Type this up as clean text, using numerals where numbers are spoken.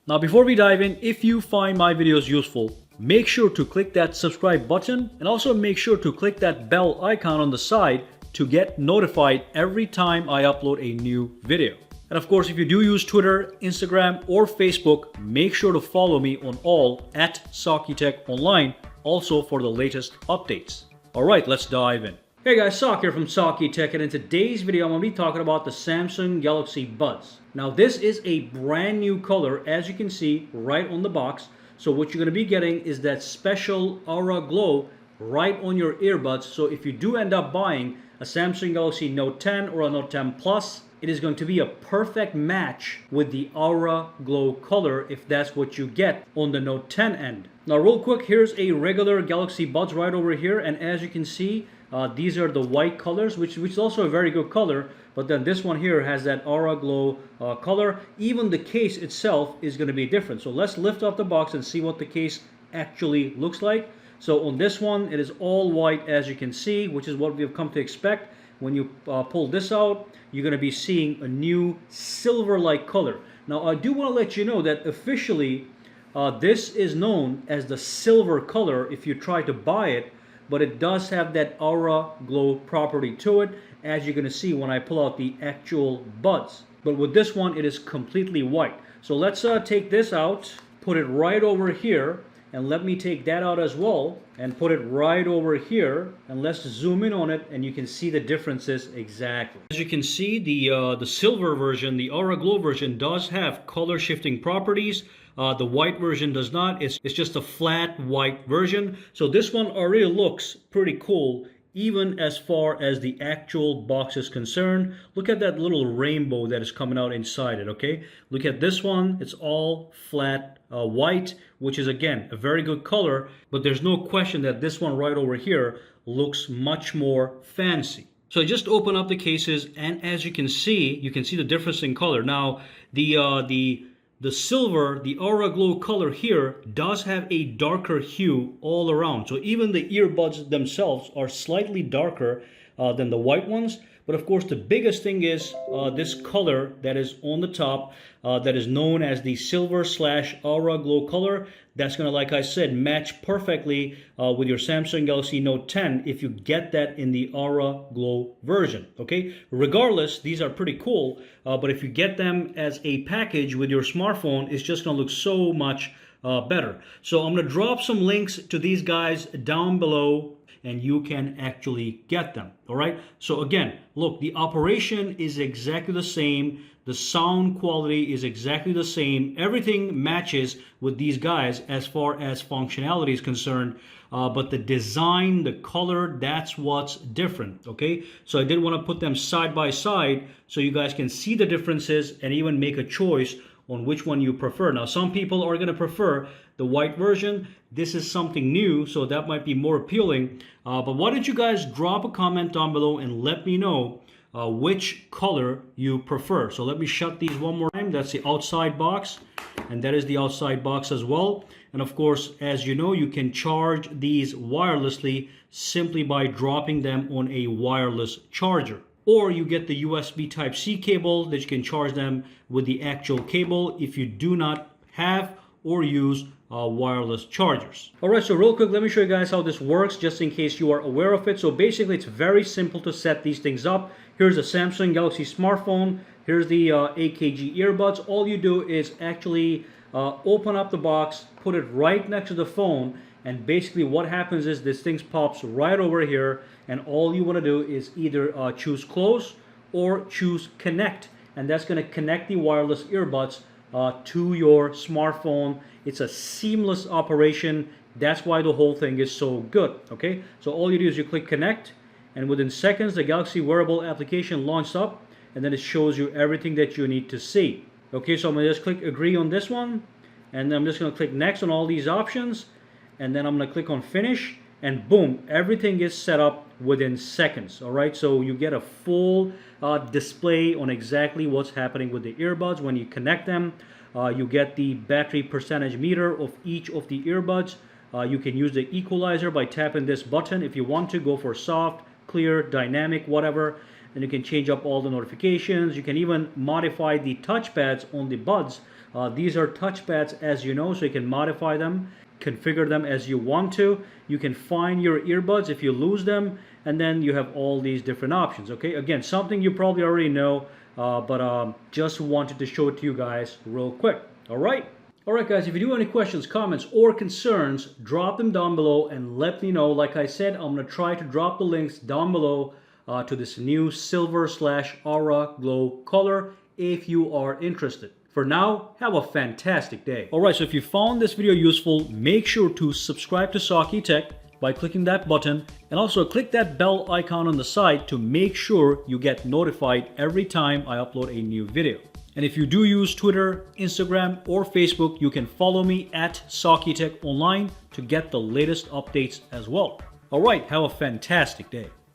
Now before we dive in, if you find my videos useful, make sure to click that subscribe button and also make sure to click that bell icon on the side to get notified every time I upload a new video. And of course, if you do use Twitter, Instagram, or Facebook, make sure to follow me on all at SAKITECH Online, also for the latest updates. Alright, let's dive in. Hey guys, Sak here from SAKITECH, and in today's video I'm going to be talking about the Samsung Galaxy Buds. Now this is a brand new color, as you can see right on the box. So what you're going to be getting is that special aura glow right on your earbuds. So if you do end up buying a Samsung Galaxy Note 10 or a Note 10 Plus, it is going to be a perfect match with the aura glow color if that's what you get on the Note 10 end. Now real quick, here's a regular Galaxy Buds right over here, and as you can see, these are the white colors, which is also a very good color, but then this one here has that aura glow color. Even the case itself is going to be different. So let's lift up the box and see what the case actually looks like. So on this one, it is all white, as you can see, which is what we've come to expect. When you pull this out, you're going to be seeing a new silver-like color. Now, I do want to let you know that officially, this is known as the silver color if you try to buy it, but it does have that aura glow property to it, as you're going to see when I pull out the actual buds. But with this one, it is completely white. So let's take this out, put it right over here, and let me take that out as well and put it right over here, and let's zoom in on it and you can see the differences exactly. As you can see, the silver version, the aura glow version, does have color shifting properties. The white version does not. It's just a flat white version. So this one already looks pretty cool, even as far as the actual box is concerned. Look at that little rainbow that is coming out inside it, okay? Look at this one. It's all flat white, which is, again, a very good color, but there's no question that this one right over here looks much more fancy. So I just open up the cases, and as you can see the difference in color. Now, the silver, the aura glow color here does have a darker hue all around. So even the earbuds themselves are slightly darker than the white ones. But of course, the biggest thing is this color that is on the top that is known as the silver/aura glow color. That's going to, like I said, match perfectly with your Samsung Galaxy Note 10 if you get that in the aura glow version. Okay, regardless, these are pretty cool, but if you get them as a package with your smartphone, it's just going to look so much better. So I'm going to drop some links to these guys down below, and you can actually get them. All right, so again, look, the operation is exactly the same. The sound quality is exactly the same. Everything matches with these guys as far as functionality is concerned, but the design, the color, that's what's different. Okay, so I did want to put them side by side so you guys can see the differences and even make a choice on which one you prefer. Now, some people are going to prefer the white version. This is something new, so that might be more appealing. But why don't you guys drop a comment down below and let me know which color you prefer. So let me shut these one more time. That's the outside box, and that is the outside box as well. And of course, as you know, you can charge these wirelessly simply by dropping them on a wireless charger. Or you get the USB Type-C cable that you can charge them with the actual cable if you do not have or use wireless chargers. All right, so real quick, let me show you guys how this works just in case you are aware of it. So basically, it's very simple to set these things up. Here's a Samsung Galaxy smartphone. Here's the AKG earbuds. All you do is actually open up the box, put it right next to the phone, and basically what happens is this thing pops right over here, and all you want to do is either choose close or choose connect, and that's going to connect the wireless earbuds to your smartphone. It's a seamless operation. That's why the whole thing is so good. Okay, so all you do is you click connect, and within seconds the Galaxy wearable application launches up, and then it shows you everything that you need to see. Okay, so I'm going to just click agree on this one, and then I'm just going to click next on all these options, and then I'm going to click on finish, and boom, everything is set up within seconds. All right, so you get a full display on exactly what's happening with the earbuds when you connect them. You get the battery percentage meter of each of the earbuds. You can use the equalizer by tapping this button if you want to go for soft, clear, dynamic, whatever. And you can change up all the notifications. You can even modify the touchpads on the buds These are touchpads, as you know, so you can modify them, configure them as you want to. You can find your earbuds if you lose them, and then you have all these different options. Okay, again, something you probably already know, but just wanted to show it to you guys real quick. All right guys, if you do have any questions, comments, or concerns, drop them down below and let me know. Like I said, I'm going to try to drop the links down below to this new silver/aura glow color if you are interested. For now, have a fantastic day. Alright, so if you found this video useful, make sure to subscribe to SAKITECH by clicking that button, and also click that bell icon on the side to make sure you get notified every time I upload a new video. And if you do use Twitter, Instagram, or Facebook, you can follow me at SAKITECH online to get the latest updates as well. Alright, have a fantastic day.